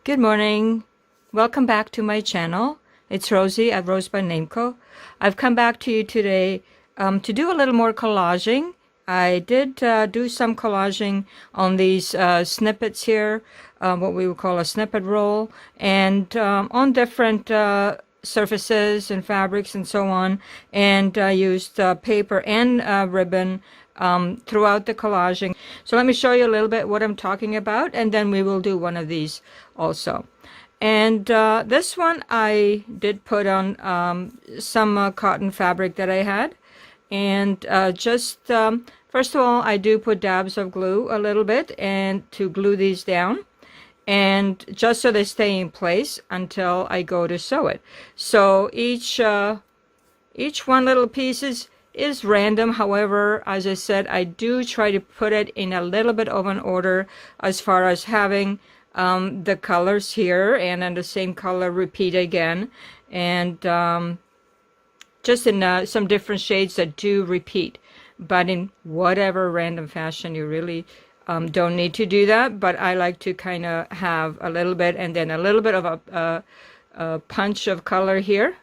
Good morning. Welcome back to my channel. It's Rosie at RoseByNameCo. I've come back to you today to do a little more collaging. I did do some collaging on these snippets here, what we would call a snippet roll, and on different surfaces and fabrics and so on, and I used paper and ribbon throughout the collaging. So let me show you a little bit what I'm talking about, and then we will do one of these also. And this one I did put on some cotton fabric that I had, and first of all, I do put dabs of glue a little bit and to glue these down, and just so they stay in place until I go to sew it. So each one little piece is random. However, as I said, I do try to put it in a little bit of an order as far as having the colors here, and then the same color repeat again, and just in some different shades that do repeat, but in whatever random fashion. You really don't need to do that, but I like to kind of have a little bit and then a little bit of a punch of color here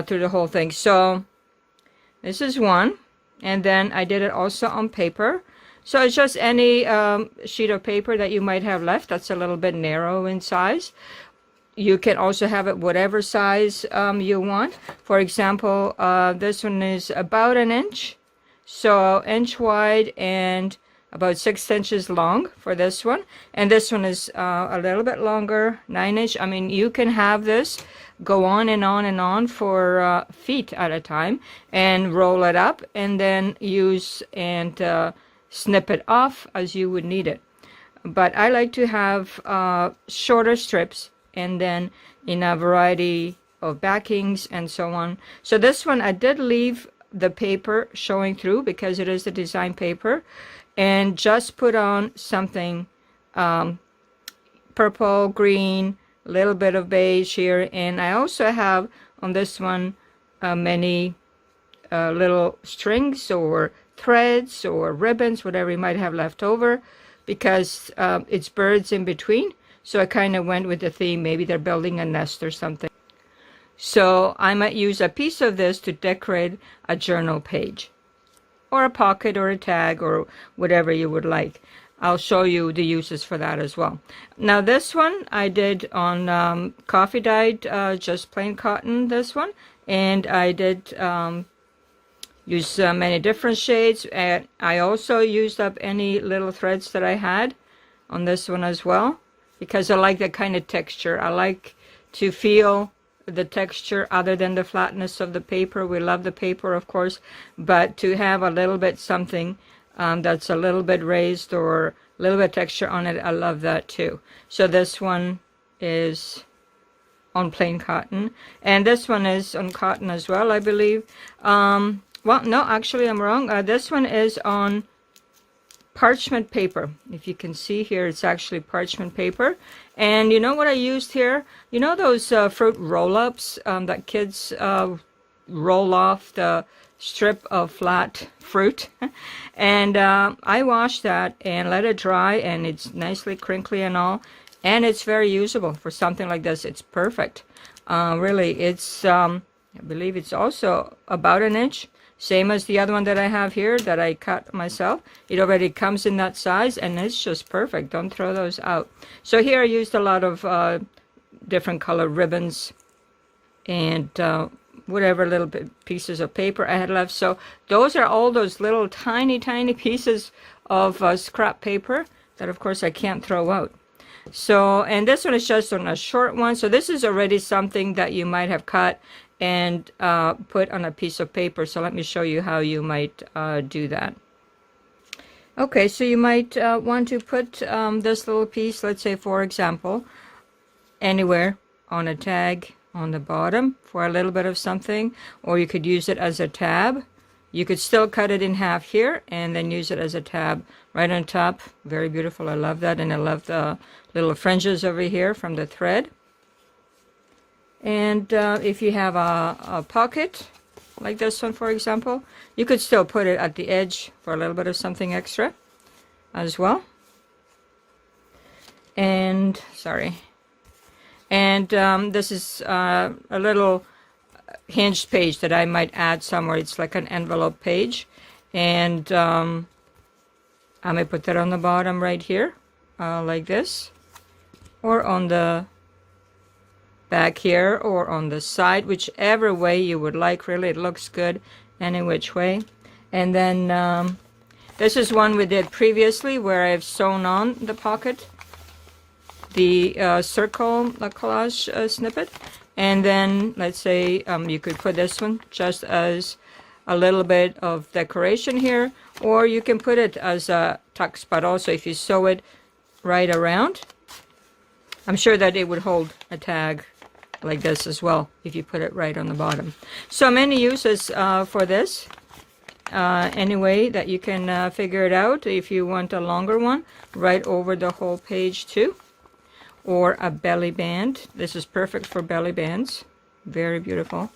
through the whole thing. So this is one, and then I did it also on paper. So it's just any sheet of paper that you might have left that's a little bit narrow in size. You can also have it whatever size you want. For example, this one is about an inch, so inch wide and about 6 inches long for this one. And this one is a little bit longer, 9 inch. I mean, you can have this go on and on and on for feet at a time, and roll it up and then use and snip it off as you would need it. But I like to have shorter strips, and then in a variety of backings and so on. So this one I did leave the paper showing through because it is the design paper, and just put on something purple, green, a little bit of beige here. And I also have on this one many little strings or threads or ribbons, whatever you might have left over, because it's birds in between. So I kind of went with the theme. Maybe they're building a nest or something. So I might use a piece of this to decorate a journal page, or a pocket, or a tag, or whatever you would like. I'll show you the uses for that as well. Now this one I did on coffee dyed, just plain cotton, this one. And I did use many different shades, and I also used up any little threads that I had on this one as well, because I like that kind of texture. I like to feel the texture other than the flatness of the paper. We love the paper, of course, but to have a little bit something that's a little bit raised or a little bit texture on it, I love that too. So this one is on plain cotton, and this one is on cotton as well, I believe. Well, no, actually I'm wrong. This one is on parchment paper. If you can see here, it's actually parchment paper. And you know what I used here? You know those fruit roll-ups that kids roll off the strip of flat fruit? And I washed that and let it dry, and it's nicely crinkly and all, and it's very usable for something like this. It's perfect. Really, it's I believe it's also about an inch, same as the other one that I have here that I cut myself. It already comes in that size, and it's just perfect. Don't throw those out. So here I used a lot of different color ribbons and whatever little pieces of paper I had left. So those are all those little tiny pieces of scrap paper that of course I can't throw out. So, and this one is just on a short one. So this is already something that you might have cut and put on a piece of paper. So let me show you how you might do that. Okay, so you might want to put this little piece, let's say for example, anywhere on a tag on the bottom for a little bit of something, or you could use it as a tab. You could still cut it in half here and then use it as a tab right on top. Very beautiful. I love that, and I love the little fringes over here from the thread. And if you have a pocket like this one, for example, you could still put it at the edge for a little bit of something extra as well. And sorry, And this is a little hinged page that I might add somewhere. It's like an envelope page. And I may put that on the bottom right here, like this. Or on the back here, or on the side, whichever way you would like. Really, it looks good any which way. And then this is one we did previously where I've sewn on the pocket, the circle collage snippet. And then let's say you could put this one just as a little bit of decoration here, or you can put it as a tuck spot also if you sew it right around. I'm sure that it would hold a tag like this as well if you put it right on the bottom. So many uses for this. Anyway, that you can figure it out. If you want a longer one, right over the whole page too. Or a belly band. This is perfect for belly bands. Very beautiful.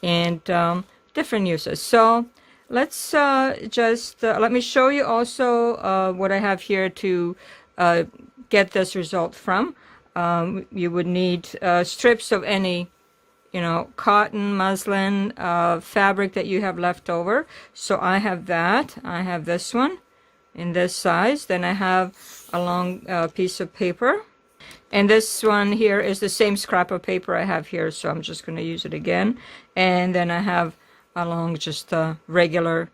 And different uses. So let's just let me show you also what I have here to get this result from. You would need strips of any, cotton, muslin, fabric that you have left over. So I have that. I have this one in this size. Then I have a long piece of paper. And this one here is the same scrap of paper I have here. So I'm just going to use it again. And then I have a long, just a regular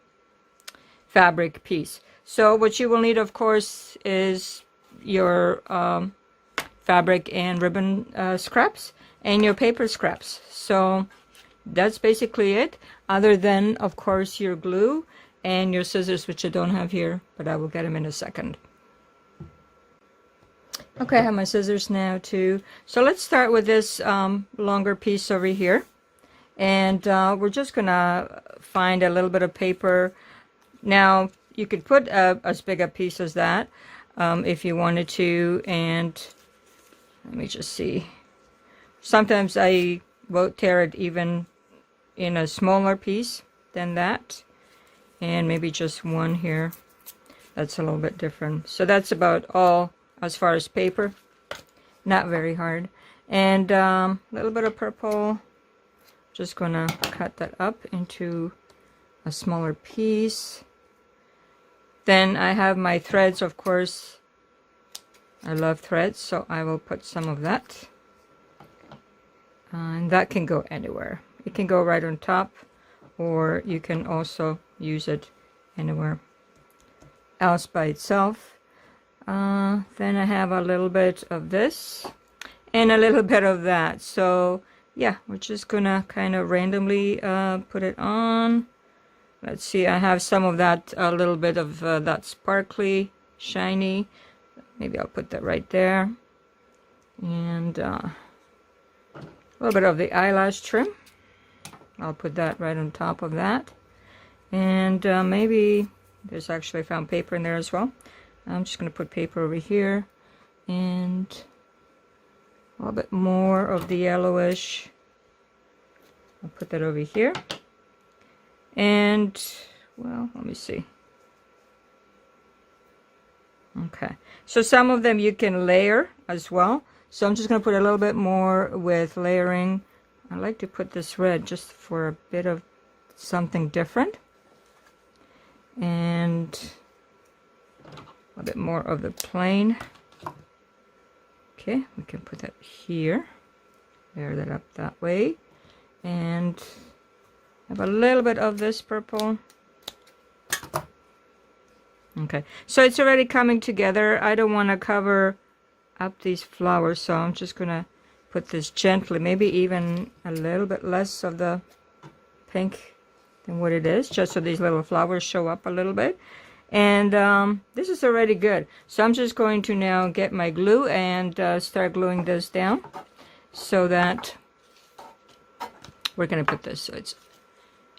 fabric piece. So what you will need, of course, is your fabric and ribbon scraps and your paper scraps. So that's basically it, other than of course your glue and your scissors, which I don't have here, but I will get them in a second. Okay, I have my scissors now too. So let's start with this longer piece over here, and we're just gonna find a little bit of paper. Now you could put as big a piece as that if you wanted to, and let me just see. Sometimes I will tear it even in a smaller piece than that. And maybe just one here. That's a little bit different. So that's about all as far as paper. Not very hard. And a little bit of purple. Just gonna cut that up into a smaller piece. Then I have my threads, of course. I love threads, so I will put some of that. And that can go anywhere. It can go right on top, or you can also use it anywhere else by itself. Then I have a little bit of this and a little bit of that. So yeah, we're just gonna kind of randomly put it on. Let's see, I have some of that, a little bit of that sparkly, shiny. Maybe I'll put that right there. And a little bit of the eyelash trim. I'll put that right on top of that. And maybe there's actually found paper in there as well. I'm just going to put paper over here. And a little bit more of the yellowish. I'll put that over here. And, well, let me see. Okay, so some of them you can layer as well. So I'm just going to put a little bit more with layering. I like to put this red just for a bit of something different. And a bit more of the plain. Okay, we can put that here. Layer that up that way. And have a little bit of this purple. Okay, so it's already coming together. I don't want to cover up these flowers, so I'm just going to put this gently, maybe even a little bit less of the pink than what it is, just so these little flowers show up a little bit. And this is already good. So I'm just going to now get my glue and start gluing this down so that we're going to put this so it's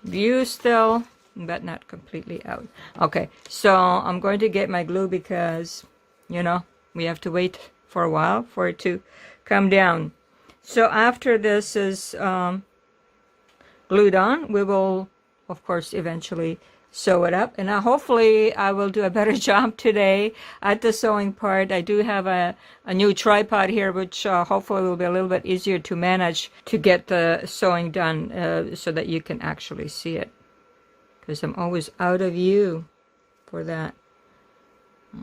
view still, but not completely out. Okay, so I'm going to get my glue because, you know, we have to wait for a while for it to come down. So after this is glued on, we will, of course, eventually sew it up. And hopefully I will do a better job today at the sewing part. I do have a new tripod here, which hopefully will be a little bit easier to manage to get the sewing done so that you can actually see it. Because I'm always out of view for that.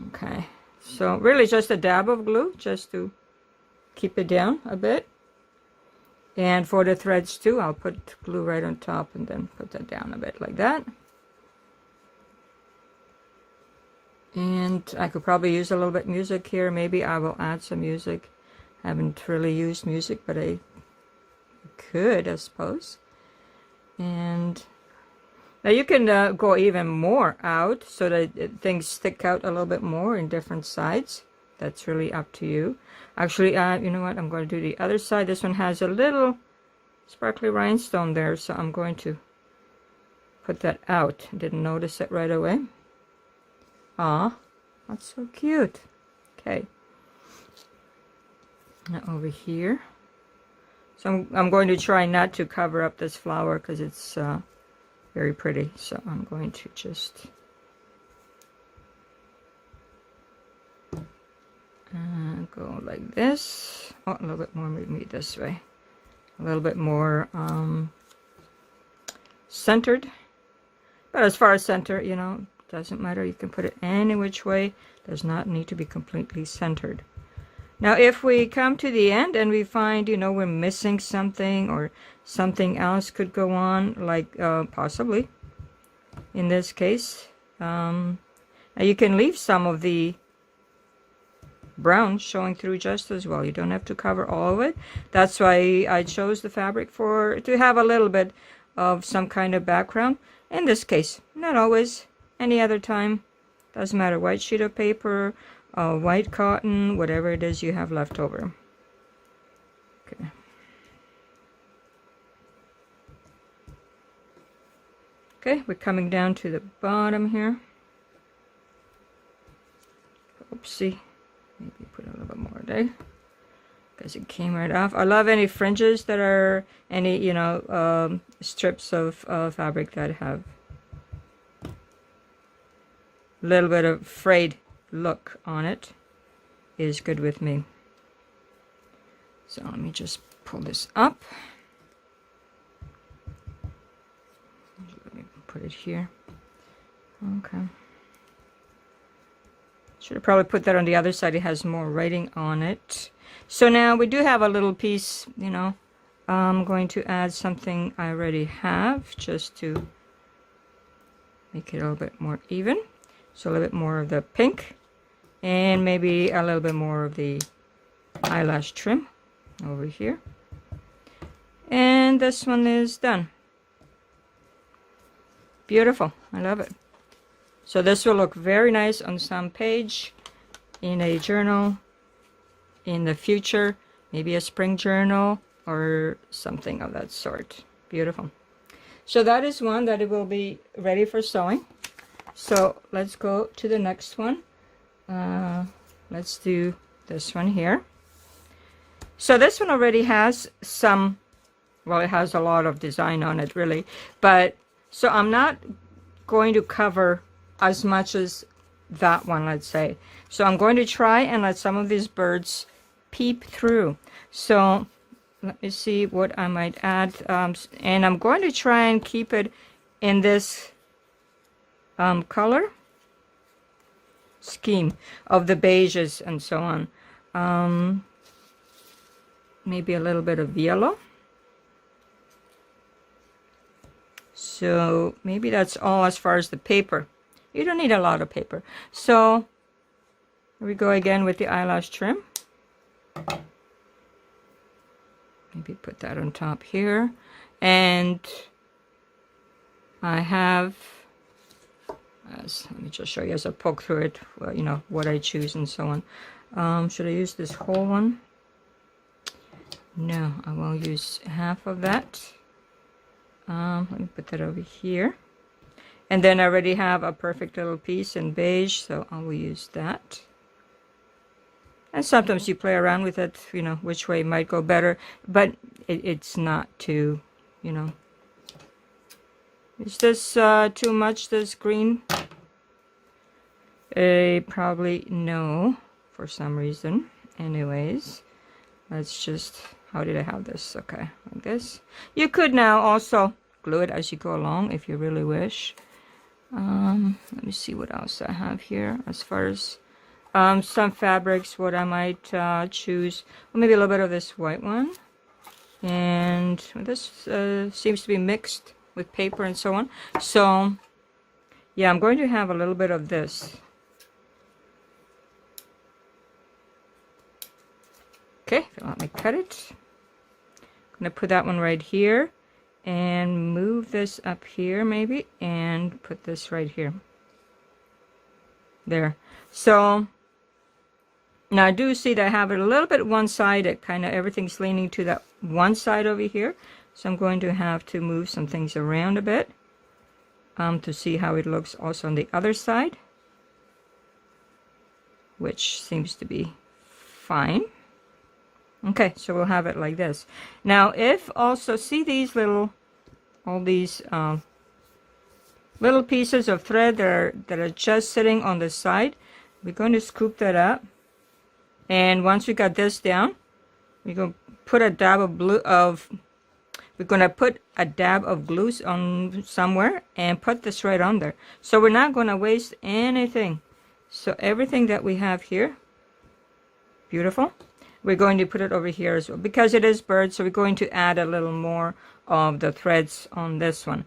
Okay, so really just a dab of glue just to keep it down a bit. And for the threads too, I'll put glue right on top and then put that down a bit like that. And I could probably use a little bit of music here. Maybe I will add some music. I haven't really used music, but I could, I suppose. And now you can go even more out so that things stick out a little bit more in different sides. That's really up to you. Actually, you know what? I'm going to do the other side. This one has a little sparkly rhinestone there, so I'm going to put that out. Didn't notice it right away. Aw, that's so cute. Okay. Now over here. So I'm going to try not to cover up this flower because it's very pretty. So I'm going to just go like this. Oh, a little bit more, maybe this way. A little bit more centered. But as far as center, you know, doesn't matter. You can put it any which way. Does not need to be completely centered. Now, if we come to the end and we find, you know, we're missing something or something else could go on, like possibly in this case, now you can leave some of the brown showing through just as well. You don't have to cover all of it. That's why I chose the fabric to have a little bit of some kind of background. In this case, not always. Any other time, doesn't matter. White sheet of paper, white cotton, whatever it is you have left over. Okay. Okay, we're coming down to the bottom here. Oopsie. Maybe put a little bit more there. Because it came right off. I love any fringes that are any, you know, strips of fabric that have a little bit of frayed look on it is good with me. So let me just pull this up. Let me put it here. Okay. Should have probably put that on the other side. It has more writing on it. So now we do have a little piece, you know. I'm going to add something I already have just to make it a little bit more even. So a little bit more of the pink and maybe a little bit more of the eyelash trim over here. And this one is done. Beautiful. I love it. So this will look very nice on some page, in a journal, in the future, maybe a spring journal or something of that sort. Beautiful. So that is one that it will be ready for sewing. So let's go to the next one. Let's do this one here. So this one already has some, well, it has a lot of design on it really, but so I'm not going to cover as much as that one, let's say. So I'm going to try and let some of these birds peep through. So let me see what I might add, and I'm going to try and keep it in this color scheme of the beiges and so on. Maybe a little bit of yellow. So maybe that's all as far as the paper. You don't need a lot of paper. So here we go again with the eyelash trim. Maybe put that on top here. And I have, let me just show you as I poke through it, you know, what I choose and so on. Should I use this whole one? No, I will use half of that. Let me put that over here. And then I already have a perfect little piece in beige, so I will use that. And sometimes you play around with it, you know, which way might go better, but it's not too, you know, Is this too much, this green? Probably no, for some reason. Anyways, let's just, how did I have this? Okay, like this. You could now also glue it as you go along if you really wish. Let me see what else I have here as far as some fabrics, what I might choose. Well, maybe a little bit of this white one. And this seems to be mixed with paper and so on. So, yeah, I'm going to have a little bit of this. Okay, let me cut it. I'm going to put that one right here and move this up here maybe and put this right here. There. So now I do see that I have it a little bit one-sided, kind of everything's leaning to that one side over here. So I'm going to have to move some things around a bit to see how it looks also on the other side, which seems to be fine. Okay, so we'll have it like this. Now, if also, see these little, all these little pieces of thread that are just sitting on the side, we're going to scoop that up. And once we got this down, we're going to put a dab of glue on somewhere and put this right on there. So we're not going to waste anything. So everything that we have here, beautiful. We're going to put it over here as well because it is bird, so we're going to add a little more of the threads on this one.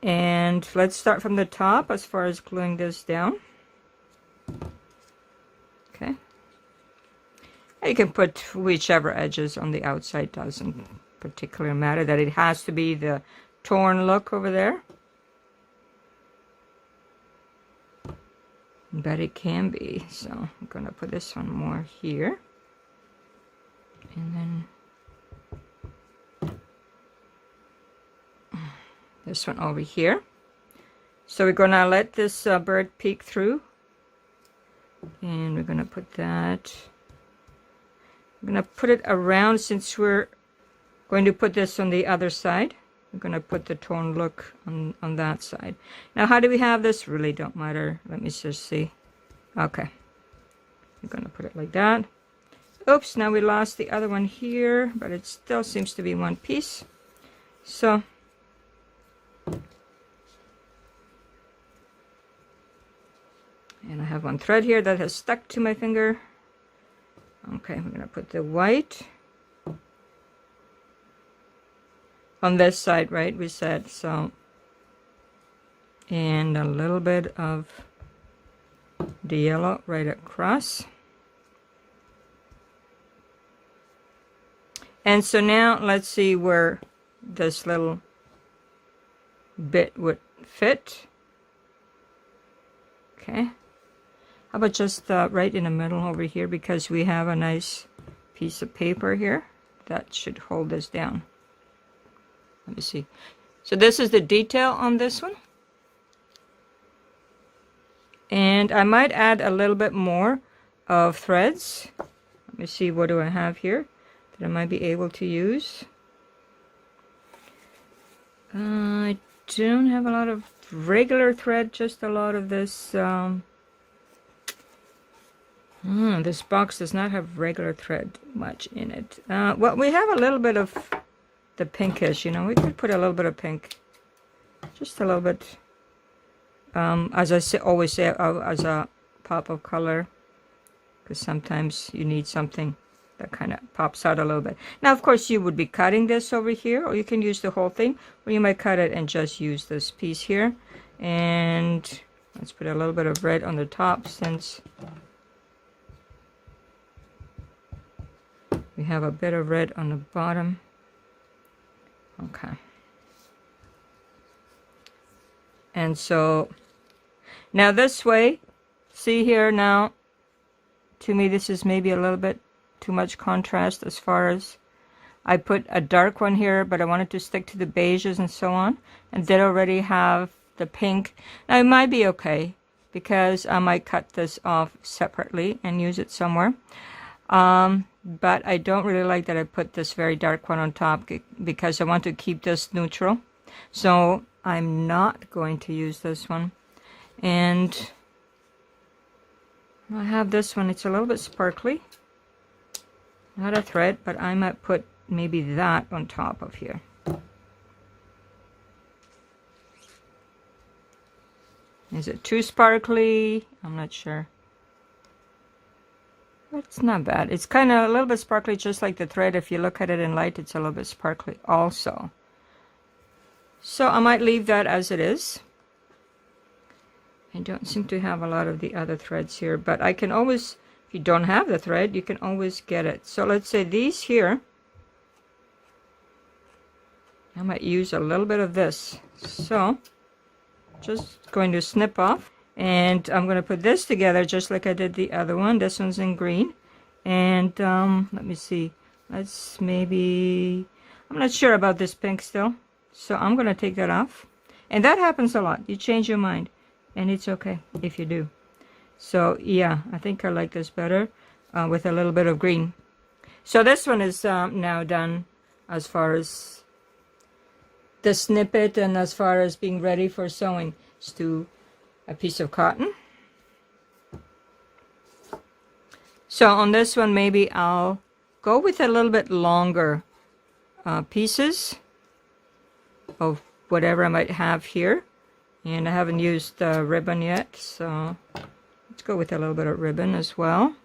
And let's start from the top as far as gluing this down. Okay. You can put whichever edges on the outside, doesn't particularly matter that it has to be the torn look over there. But it can be, so I'm going to put this one more here. And then this one over here. So we're going to let this bird peek through. And we're going to put that, I'm going to put it around since we're going to put this on the other side. I'm going to put the torn look on that side. Now, how do we have this? Really don't matter. Let me just see. Okay. I'm going to put it like that. Oops, now we lost the other one here, but it still seems to be one piece. So, and I have one thread here that has stuck to my finger. Okay, we're going to put the white on this side, right? We said so. And a little bit of the yellow right across. And so now let's see where this little bit would fit. Okay. How about just right in the middle over here, because we have a nice piece of paper here that should hold this down. Let me see. So this is the detail on this one. And I might add a little bit more of threads. Let me see, what do I have here that I might be able to use. I don't have a lot of regular thread, just a lot of this. This box does not have regular thread much in it. Well, we have a little bit of the pinkish, you know, we could put a little bit of pink. Just a little bit. As I always say, as a pop of color. Because sometimes you need something that kind of pops out a little bit. Now, of course, you would be cutting this over here, or you can use the whole thing, or you might cut it and just use this piece here. And let's put a little bit of red on the top, since we have a bit of red on the bottom. Okay. And so now this way, see here now, to me this is maybe a little bit too much contrast as far as I put a dark one here, but I wanted to stick to the beiges and so on, and did already have the pink. Now it might be okay because I might cut this off separately and use it somewhere. But I don't really like that I put this very dark one on top because I want to keep this neutral. So I'm not going to use this one. And I have this one. It's a little bit sparkly. Not a thread, but I might put maybe that on top of here. Is it too sparkly? I'm not sure. But it's not bad. It's kind of a little bit sparkly, just like the thread. If you look at it in light, it's a little bit sparkly also. So I might leave that as it is. I don't seem to have a lot of the other threads here, but I can always, if you don't have the thread, you can always get it. So let's say these here, I might use a little bit of this. So just going to snip off, and I'm going to put this together just like I did the other one. This one's in green, and let me see, let's maybe, I'm not sure about this pink still, so I'm going to take that off. And that happens a lot. You change your mind, and it's okay if you do. So yeah, I think I like this better with a little bit of green. So this one is now done as far as the snippet, and as far as being ready for sewing. Is to a piece of cotton. So on this one, maybe I'll go with a little bit longer pieces of whatever I might have here. And I haven't used the ribbon yet, so let's go with a little bit of ribbon as well.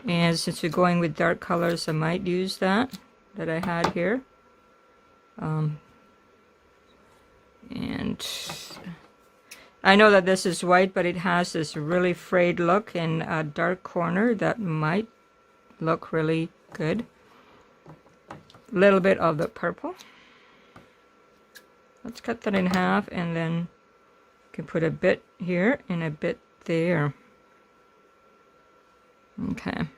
And since we're going with dark colors, I might use that I had here. And I know that this is white, but it has this really frayed look in a dark corner that might look really good. A little bit of the purple. Let's cut that in half, and then you can put a bit here and a bit there. Okay.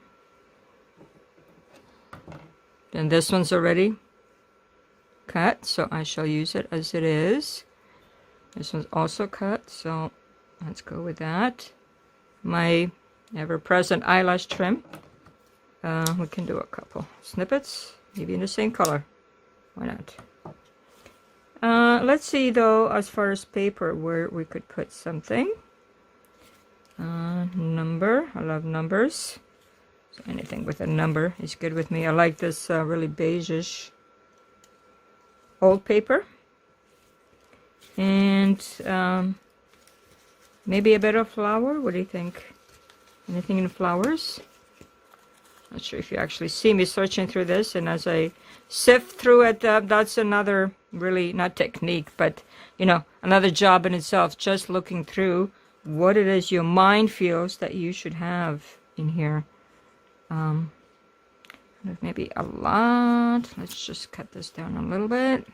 Then this one's already cut, so I shall use it as it is. This one's also cut, so let's go with that. My ever-present eyelash trim. We can do a couple snippets, maybe in the same color. Why not? Let's see though, as far as paper, where we could put something. Number. I love numbers. So anything with a number is good with me. I like this really beige-ish old paper. And maybe a bit of flower. What do you think? Anything in flowers? Not sure if you actually see me searching through this, and as I sift through it, that's another really, not technique, but you know, another job in itself, just looking through what it is your mind feels that you should have in here. Maybe a lot. Let's just cut this down a little bit.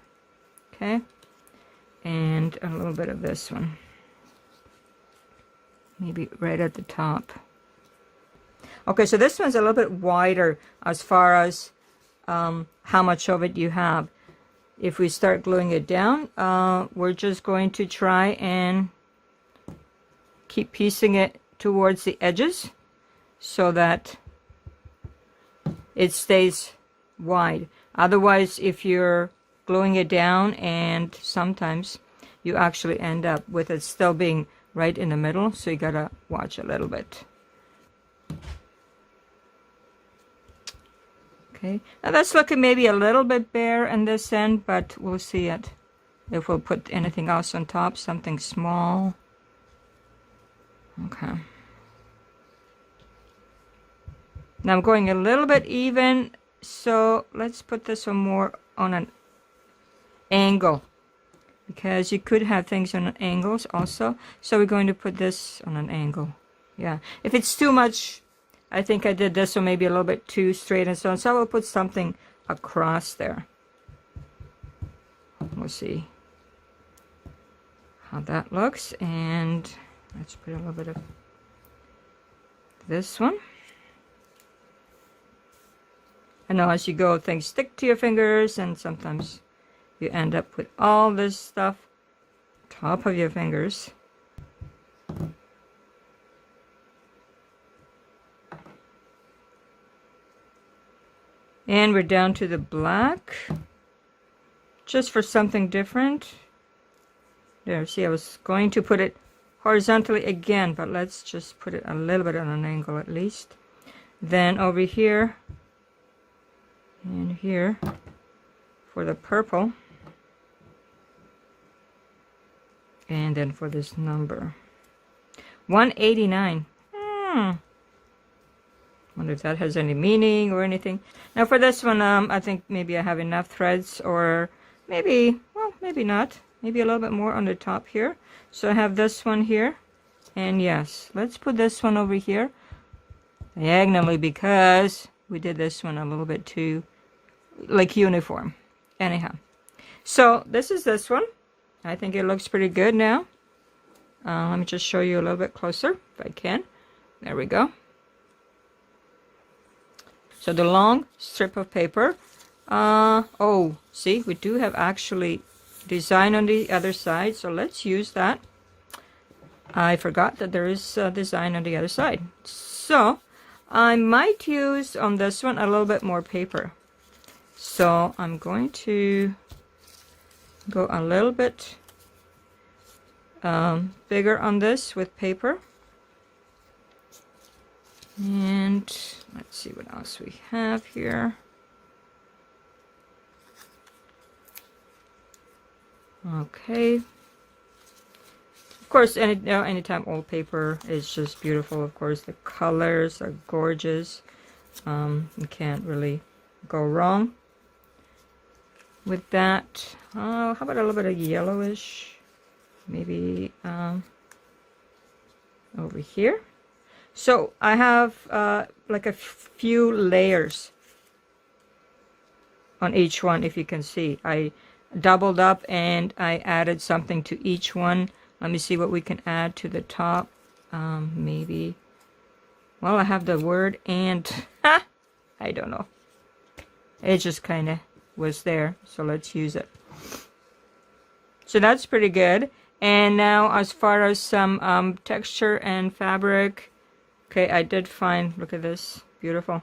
Okay. And a little bit of this one. Maybe right at the top. Okay, so this one's a little bit wider as far as how much of it you have. If we start gluing it down, we're just going to try and keep piecing it towards the edges so that it stays wide. Otherwise, if you're gluing it down, and sometimes you actually end up with it still being right in the middle, so you gotta watch a little bit. Okay, now that's looking maybe a little bit bare in this end, but we'll see it if we'll put anything else on top, something small. Okay. Now I'm going a little bit even, so let's put this one more on an angle, because you could have things on angles also. So we're going to put this on an angle. Yeah, if it's too much, I think I did this one maybe a little bit too straight and so on. So I will put something across there. We'll see how that looks. And let's put a little bit of this one. I know as you go, things stick to your fingers, and sometimes you end up with all this stuff top of your fingers. And we're down to the black, just for something different. There, see, I was going to put it horizontally again, but let's just put it a little bit on an angle at least. Then over here and here for the purple, and then for this number 189. Wonder if that has any meaning or anything. Now for this one, I think maybe I have enough threads, or maybe, well, maybe not. Maybe a little bit more on the top here. So I have this one here, and yes, let's put this one over here diagonally, because we did this one a little bit too like uniform. Anyhow, so this is this one. I think it looks pretty good now. Let me just show you a little bit closer if I can. There we go. So the long strip of paper. Oh, see, we do have actually design on the other side, so let's use that. I forgot that there is a design on the other side. So I might use on this one a little bit more paper. So I'm going to go a little bit bigger on this with paper. And let's see what else we have here. Okay. Of course, anytime old paper is just beautiful. Of course, the colors are gorgeous. You can't really go wrong with that. How about a little bit of yellowish? Maybe over here. So I have like a few layers on each one. If you can see, I doubled up and I added something to each one. Let me see what we can add to the top. Maybe, well, I have the word and I don't know, it just kind of was there, so let's use it. So that's pretty good. And now as far as some texture and fabric, okay, I did find, look at this, beautiful.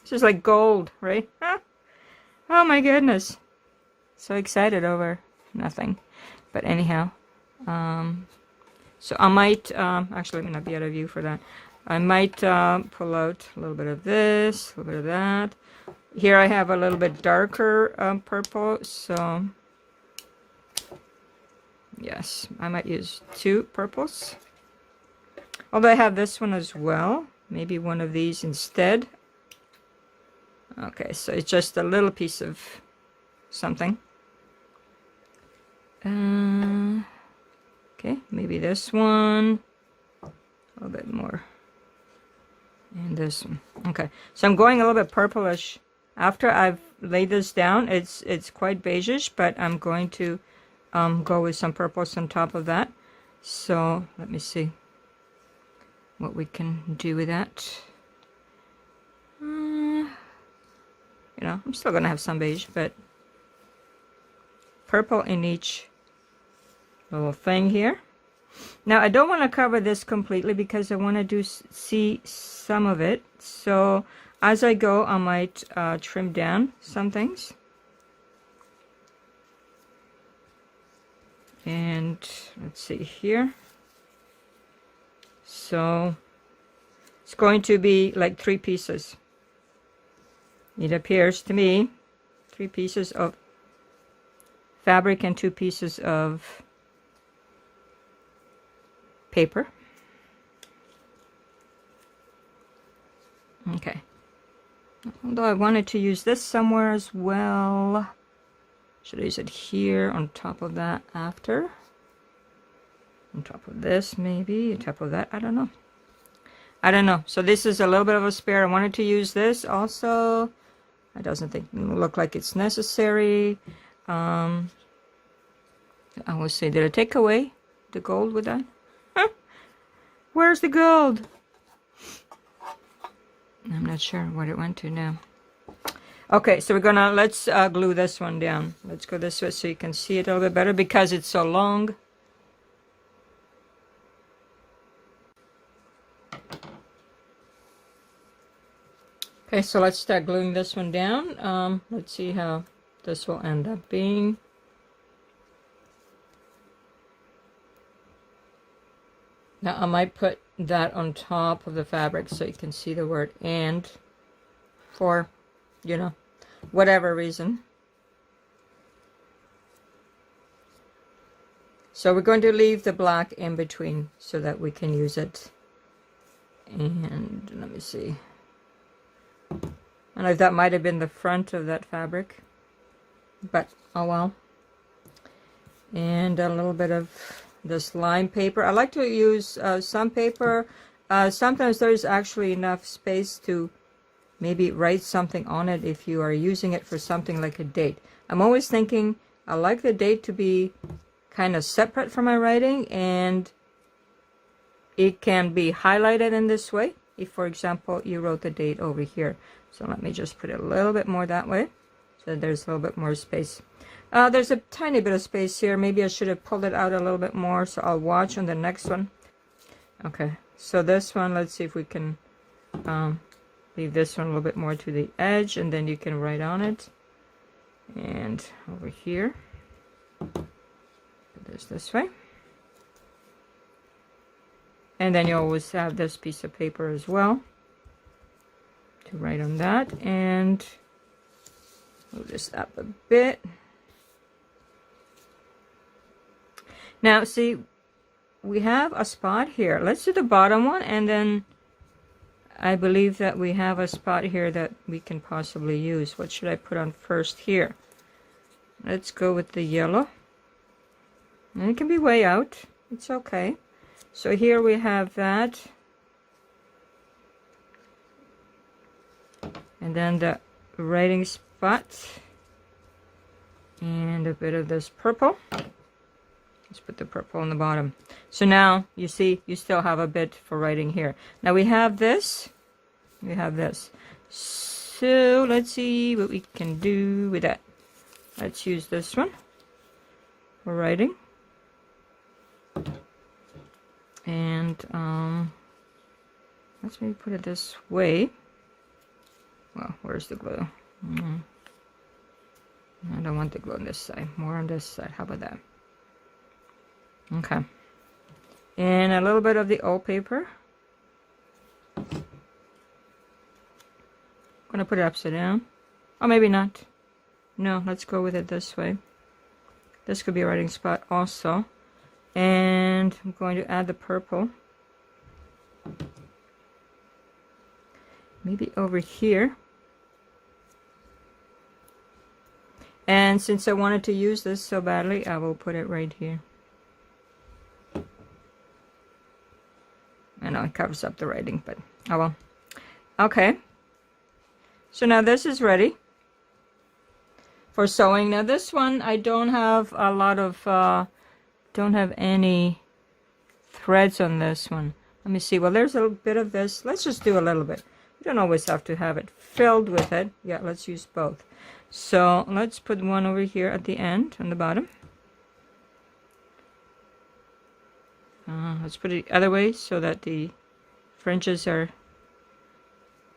This is like gold, right? Oh my goodness, so excited over nothing. But anyhow, so I might actually, let me not be out of view for that. I might pull out a little bit of this, a little bit of that. Here I have a little bit darker purple, so yes, I might use 2 purples. Although I have this one as well, maybe one of these instead. Okay, so it's just a little piece of something. Okay, maybe this one, a little bit more, and this one. Okay, so I'm going a little bit purplish. After I've laid this down, it's quite beigeish, but I'm going to go with some purples on top of that. So let me see what we can do with that. You know, I'm still gonna have some beige, but purple in each little thing here. Now I don't want to cover this completely because I want to see some of it. So as I go, I might trim down some things. And let's see here. So it's going to be like 3 pieces. It appears to me 3 pieces of fabric and 2 pieces of paper. Okay. Although I wanted to use this somewhere as well. Should I use it here on top of that after? On top of this maybe, on top of that, I don't know. I don't know. So this is a little bit of a spare. I wanted to use this also. It doesn't look like it's necessary. I will say, did I take away the gold with that? Huh? Where's the gold? I'm not sure what it went to now. Okay, so we're gonna, let's glue this one down. Let's go this way so you can see it a little bit better because it's so long. Okay, so let's start gluing this one down. Let's see how this will end up being. Now I might put that on top of the fabric so you can see the word "and" for, you know, whatever reason. So we're going to leave the black in between so that we can use it. And let me see. And that might have been the front of that fabric, but oh well. And a little bit of this lime paper. I like to use some paper. Sometimes there's actually enough space to maybe write something on it if you are using it for something like a date. I'm always thinking I like the date to be kind of separate from my writing, and it can be highlighted in this way if, for example, you wrote the date over here. So let me just put it a little bit more that way so there's a little bit more space. There's a tiny bit of space here. Maybe I should have pulled it out a little bit more, so I'll watch on the next one. Okay, so this one, let's see if we can leave this one a little bit more to the edge, and then you can write on it. And over here, put this way. And then you always have this piece of paper as well to write on that. And move this up a bit. Now, see, we have a spot here. Let's do the bottom one, and then I believe that we have a spot here that we can possibly use. What should I put on first here? Let's go with the yellow. And it can be way out. It's okay. So here we have that. And then the writing spot. And a bit of this purple. Let's put the purple on the bottom. So now you see you still have a bit for writing here. Now we have this. We have this. So let's see what we can do with that. Let's use this one for writing. And let's maybe put it this way. Well, where's the glue? I don't want the glue on this side. More on this side. How about that? Okay. And a little bit of the old paper. I'm gonna put it upside down. Or maybe not. No, let's go with it this way. This could be a writing spot also. And I'm going to add the purple. Maybe over here. And since I wanted to use this so badly, I will put it right here. I know it covers up the writing, but oh well. Okay. So now this is ready for sewing. Now this one, I don't have a lot of, don't have any threads on this one. Let me see. Well, there's a bit of this. Let's just do a little bit. You don't always have to have it filled with it. Yeah, let's use both. So let's put one over here at the end, on the bottom. Let's put it the other way so that the fringes are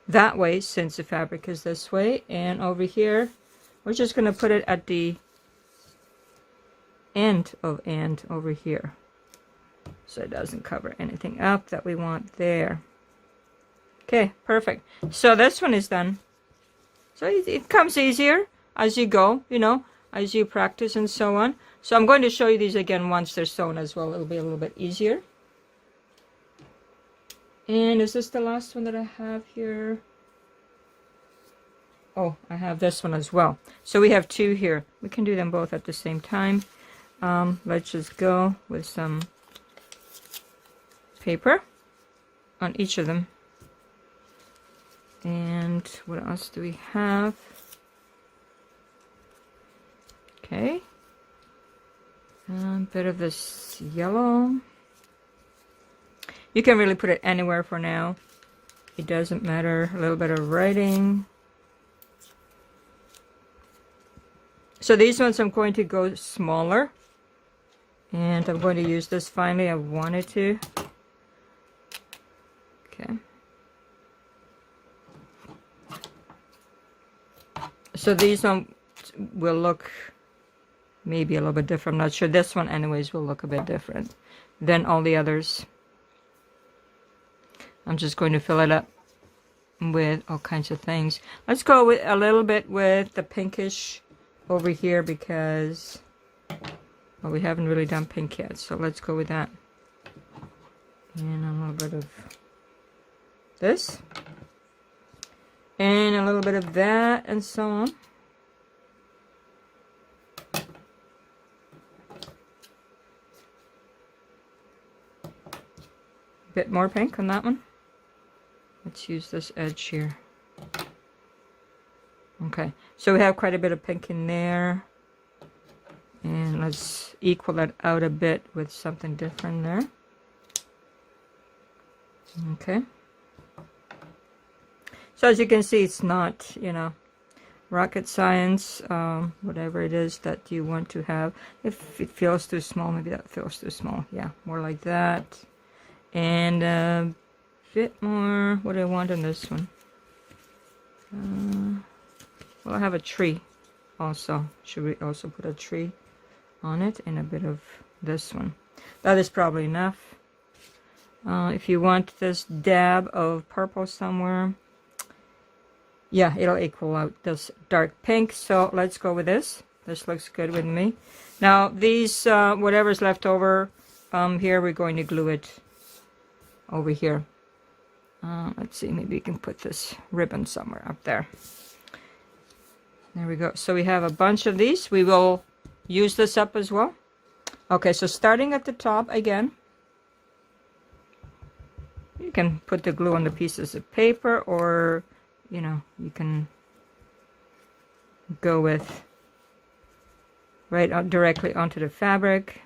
that way, since the fabric is this way. And over here, we're just going to put it at the end of "and" over here, so it doesn't cover anything up that we want there. Okay, perfect. So this one is done. So it comes easier as you go, you know, as you practice and so on. So I'm going to show you these again once they're sewn as well. It'll be a little bit easier. And is this the last one that I have here? Oh, I have this one as well. So we have two here. We can do them both at the same time. Let's just go with some paper on each of them. And what else do we have? Okay. A bit of this yellow. You can really put it anywhere for now. It doesn't matter. A little bit of writing. So these ones I'm going to go smaller. And I'm going to use this finally. I wanted to. Okay. So these ones will look maybe a little bit different. I'm not sure. This one anyways will look a bit different than all the others. I'm just going to fill it up with all kinds of things. Let's go with a little bit with the pinkish over here because, well, we haven't really done pink yet, so let's go with that. And a little bit of this. And a little bit of that, and so on. Bit more pink on that one. Let's use this edge here. Okay, so we have quite a bit of pink in there. And let's equal that out a bit with something different there. Okay. So as you can see, it's not, you know, rocket science, whatever it is that you want to have. If it feels too small, maybe that feels too small. Yeah, more like that. And a bit more, what do I want on this one? Well, I have a tree also. Should we also put a tree on it? And a bit of this one. That is probably enough. If you want this dab of purple somewhere, yeah, it'll equal out this dark pink. So let's go with this. This looks good with me. Now, these, whatever's left over here, we're going to glue it over here. Let's see, maybe we can put this ribbon somewhere up there. There we go. So we have a bunch of these. We will use this up as well. Okay, so starting at the top again, you can put the glue on the pieces of paper, or, you know, you can go with right on directly onto the fabric.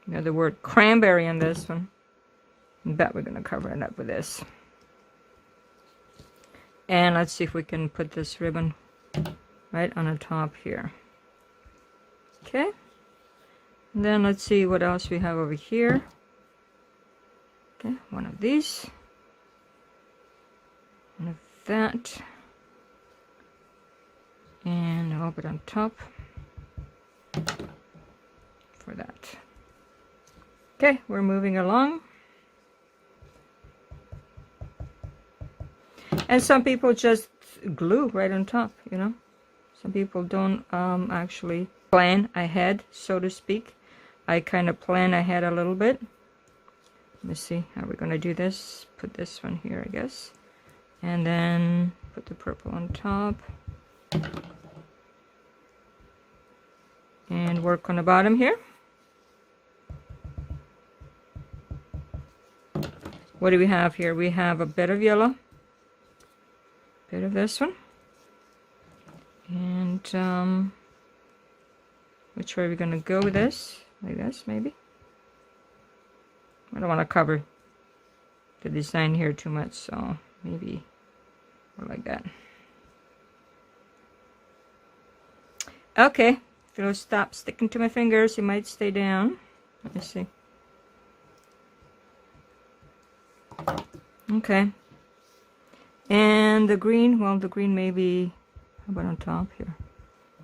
You know, the word cranberry on this one. I bet we're going to cover it up with this. And let's see if we can put this ribbon right on the top here. Okay. And then let's see what else we have over here. Okay, one of these. One of that. And a little bit on top for that. Okay, we're moving along. And some people just glue right on top, you know. Some people don't actually plan ahead, so to speak. I kind of plan ahead a little bit. Let me see how we're going to do this. Put this one here, I guess. And then put the purple on top. And work on the bottom here. What do we have here? We have a bit of yellow. Bit of this one. And which way are we going to go with this? Like this, maybe? I don't want to cover the design here too much, so maybe more like that. Okay, if it'll stop sticking to my fingers, it might stay down. Let me see. Okay. And the green, well, the green maybe, how about on top here?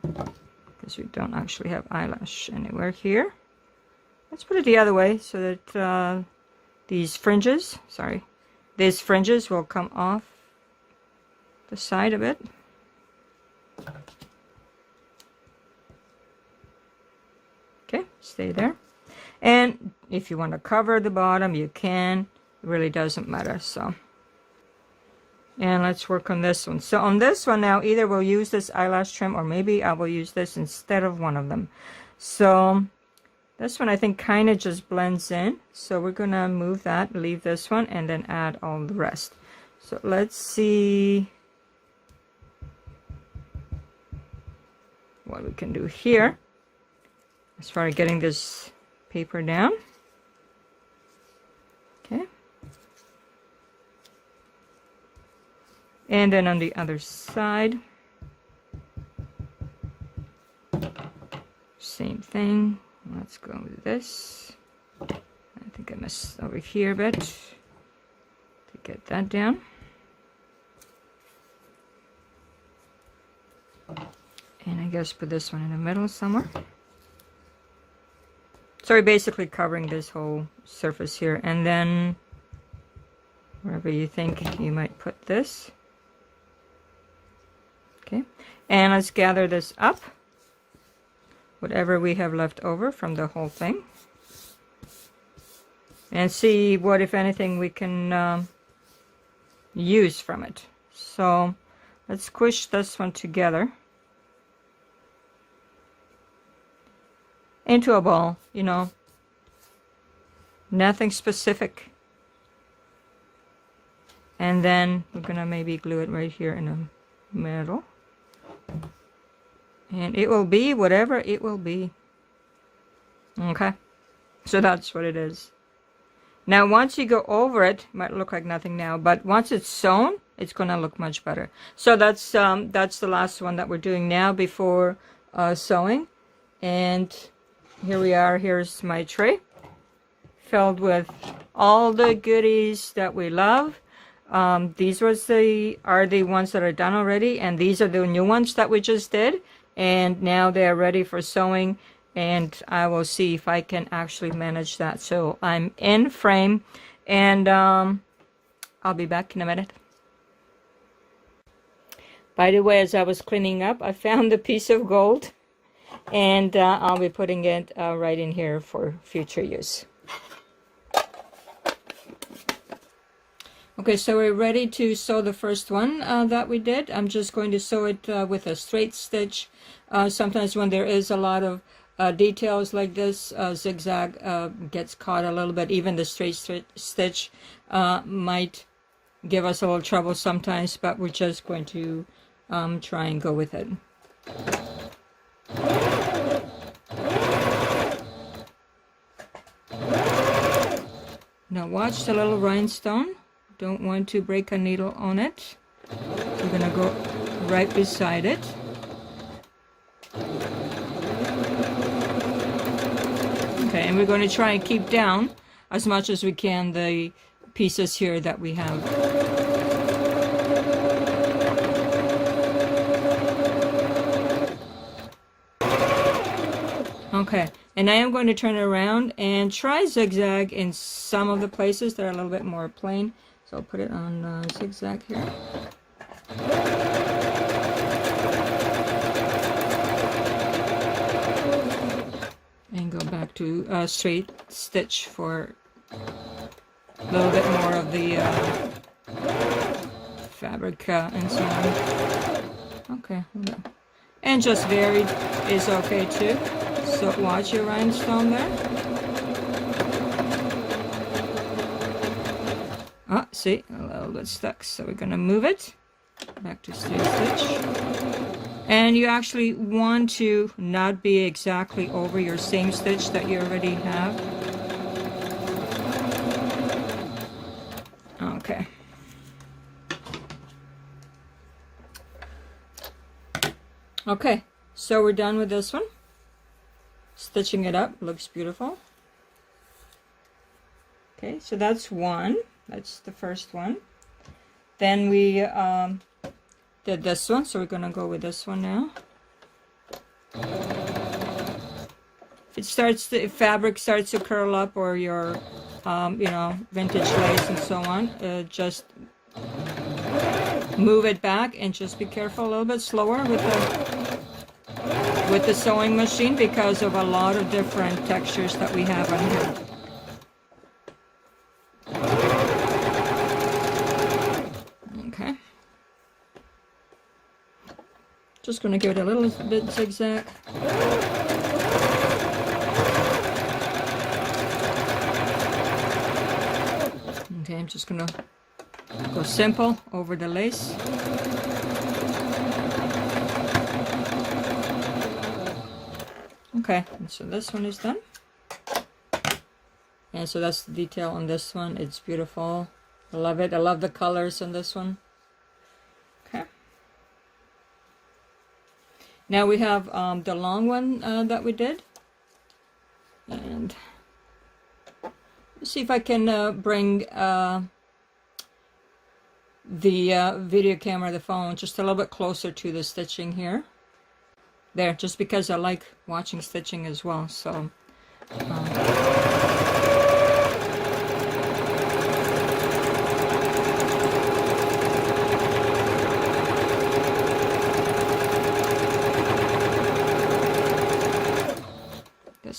Because we don't actually have eyelash anywhere here. Let's put it the other way so that these fringes will come off the side of it. Okay, stay there. And if you want to cover the bottom, you can. It really doesn't matter, so. And let's work on this one. So on this one now, either we'll use this eyelash trim, or maybe I will use this instead of one of them. So this one I think kind of just blends in. So we're going to move that, leave this one, and then add all the rest. So let's see what we can do here as far as getting this paper down. Okay. And then on the other side, same thing. Let's go with this. I think I messed over here a bit to get that down. And I guess put this one in the middle somewhere. So we're basically covering this whole surface here, and then wherever you think you might put this. Okay, and let's gather this up, whatever we have left over from the whole thing, and see what, if anything, we can use from it. So let's squish this one together into a ball, you know, nothing specific. And then we're gonna maybe glue it right here in the middle. And it will be whatever it will be. Okay, so that's what it is. Now once you go over it, it might look like nothing now, but once it's sewn, it's gonna look much better. So that's the last one that we're doing now before sewing. And here we are. Here's my tray filled with all the goodies that we love. These are the ones that are done already, and these are the new ones that we just did, and now they are ready for sewing, and I will see if I can actually manage that. So I'm in frame, and I'll be back in a minute. By the way, as I was cleaning up, I found a piece of gold, and I'll be putting it right in here for future use. Okay, so we're ready to sew the first one that we did. I'm just going to sew it with a straight stitch. Sometimes when there is a lot of details like this, zigzag gets caught a little bit. Even the straight stitch might give us a little trouble sometimes, but we're just going to try and go with it. Now watch the little rhinestone. Don't want to break a needle on it. We're gonna go right beside it. Okay, and we're going to try and keep down as much as we can the pieces here that we have. Okay, and I am going to turn it around and try zigzag in some of the places that are a little bit more plain. So I'll put it on zigzag here. And go back to straight stitch for a little bit more of the fabric and so on. Okay, and just varied is okay too. So watch your rhinestone there. Ah, see, a little bit stuck. So we're gonna move it back to straight stitch. And you actually want to not be exactly over your same stitch that you already have. Okay. Okay, so we're done with this one. Stitching it up looks beautiful. Okay, so that's one. That's the first one. Then we did this one, so we're gonna go with this one now. If fabric starts to curl up, or your you know, vintage lace and so on, just move it back and just be careful, a little bit slower with the sewing machine because of a lot of different textures that we have on here. Okay. Just going to give it a little bit zigzag. Okay, I'm just going to go simple over the lace. Okay, and so this one is done. And so that's the detail on this one. It's beautiful. I love it. I love the colors on this one. Okay. Now we have the long one that we did. And let's see if I can bring the video camera, the phone, just a little bit closer to the stitching here. There, just because I like watching stitching as well. So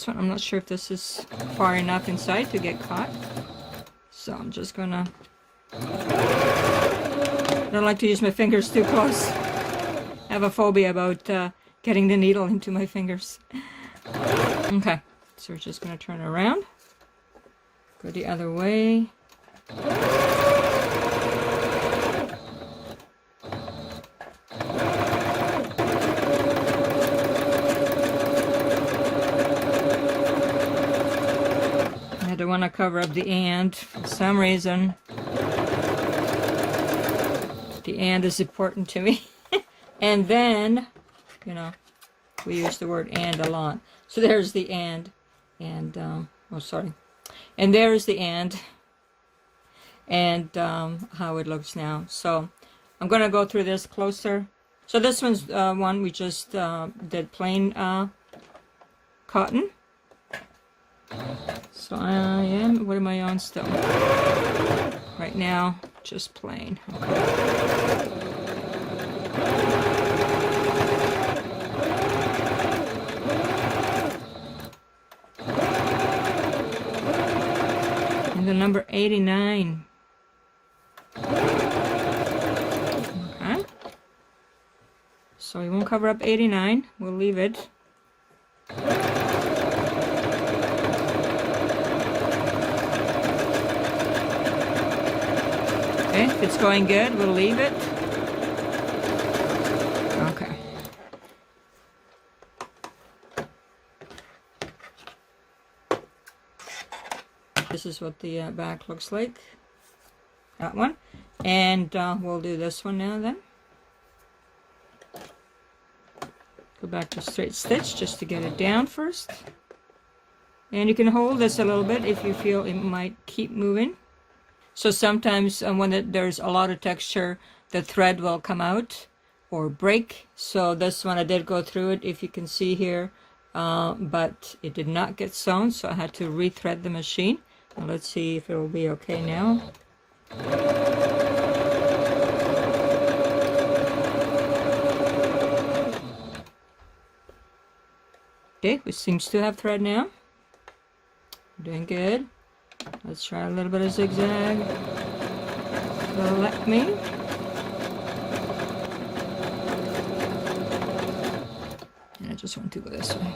this one. I'm not sure if this is far enough inside to get caught. So I'm just gonna... I don't like to use my fingers too close. I have a phobia about getting the needle into my fingers. Okay, so we're just gonna turn around. Go the other way. I don't want to cover up the and for some reason. The and is important to me. And then, you know, we use the word and a lot. So there's the and, oh sorry. And there's the and how it looks now. So I'm going to go through this closer. So this one's one we just did plain cotton. So what am I on still? Right now, just plain. Okay. And the number 89. Okay. So we won't cover up 89. We'll leave it. If it's going good, we'll leave it. Okay. This is what the back looks like. That one. And we'll do this one now then. Go back to straight stitch just to get it down first. And you can hold this a little bit if you feel it might keep moving. So sometimes when there's a lot of texture, the thread will come out or break. So this one I did go through it, if you can see here, but it did not get sewn, so I had to rethread the machine. Now let's see if it will be okay now. Okay, it seems to have thread now. Doing good. Let's try a little bit of zigzag. Let me. And I just want to go this way.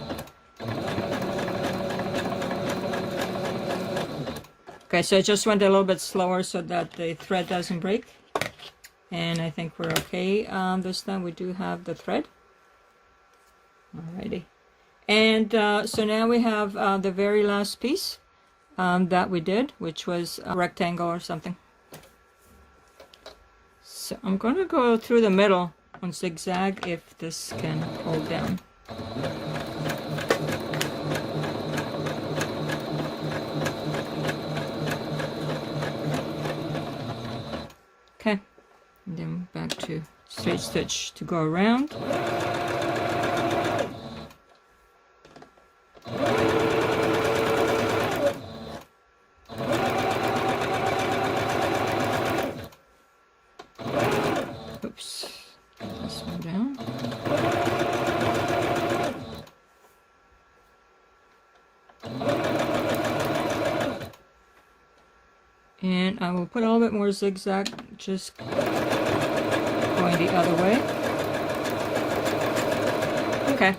Okay, so I just went a little bit slower so that the thread doesn't break. And I think we're okay. This time we do have the thread. Alrighty. And so now we have the very last piece. That we did, which was a rectangle or something. So I'm going to go through the middle on zigzag if this can hold down. Okay, and then back to straight stitch to go around. And I will put a little bit more zigzag, just going the other way. Okay,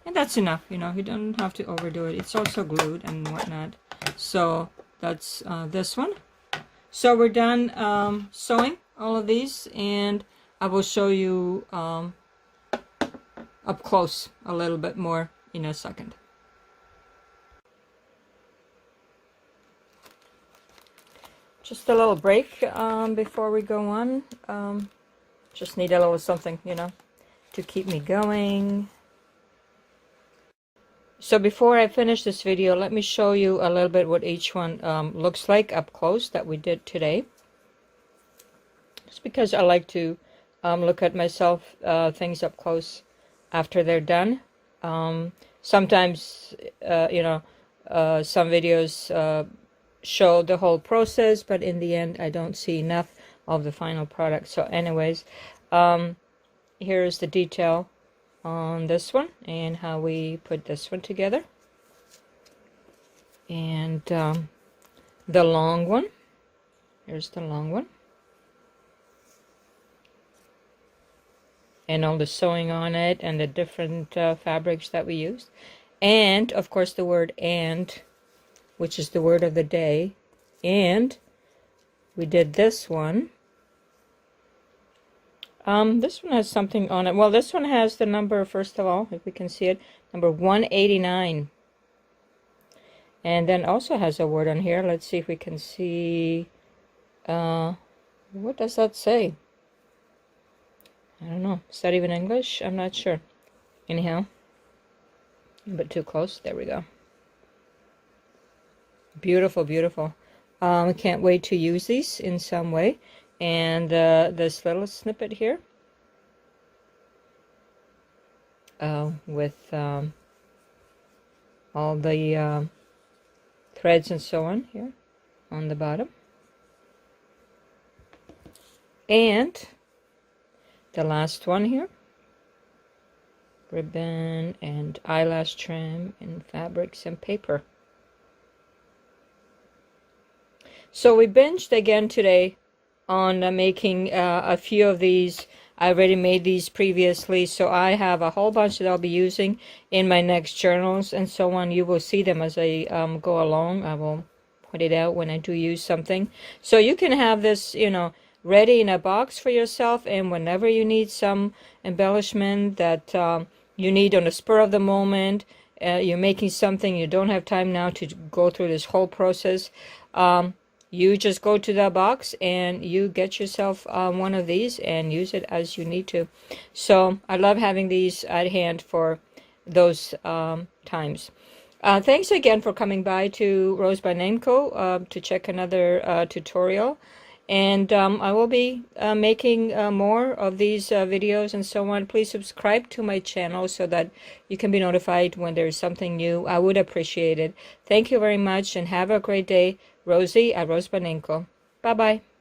and that's enough, you know, you don't have to overdo it. It's also glued and whatnot. So that's this one. So we're done sewing all of these, and I will show you up close a little bit more in a second. Just a little break before we go on. Just need a little something, you know, to keep me going. So before I finish this video, let me show you a little bit what each one looks like up close that we did today. Just because I like to look at myself, things up close after they're done. Sometimes, you know, some videos show the whole process, but in the end I don't see enough of the final product. So anyways, here's the detail on this one and how we put this one together. And the long one. Here's the long one. And all the sewing on it and the different fabrics that we used. And, of course, the word "and," which is the word of the day. And we did this one. This one has something on it. Well, this one has the number, first of all, if we can see it, number 189. And then also has a word on here. Let's see if we can see. What does that say? I don't know. Is that even English? I'm not sure. Anyhow, a bit too close. There we go. Beautiful, beautiful. I can't wait to use these in some way. And this little snippet here with all the threads and so on here on the bottom. And the last one here, ribbon and eyelash trim and fabrics and paper. So we binged again today on making a few of these. I already made these previously, so I have a whole bunch that I'll be using in my next journals and so on. You will see them as I go along. I will point it out when I do use something. So you can have this, you know, ready in a box for yourself, and whenever you need some embellishment that you need on the spur of the moment, you're making something, you don't have time now to go through this whole process, you just go to the box and you get yourself one of these and use it as you need to. So I love having these at hand for those times. Thanks again for coming by to RoseByNameCo to check another tutorial. And I will be making more of these videos and so on. Please subscribe to my channel so that you can be notified when there's something new. I would appreciate it. Thank you very much and have a great day. Rosie at RoseByNameCo. Bye-bye.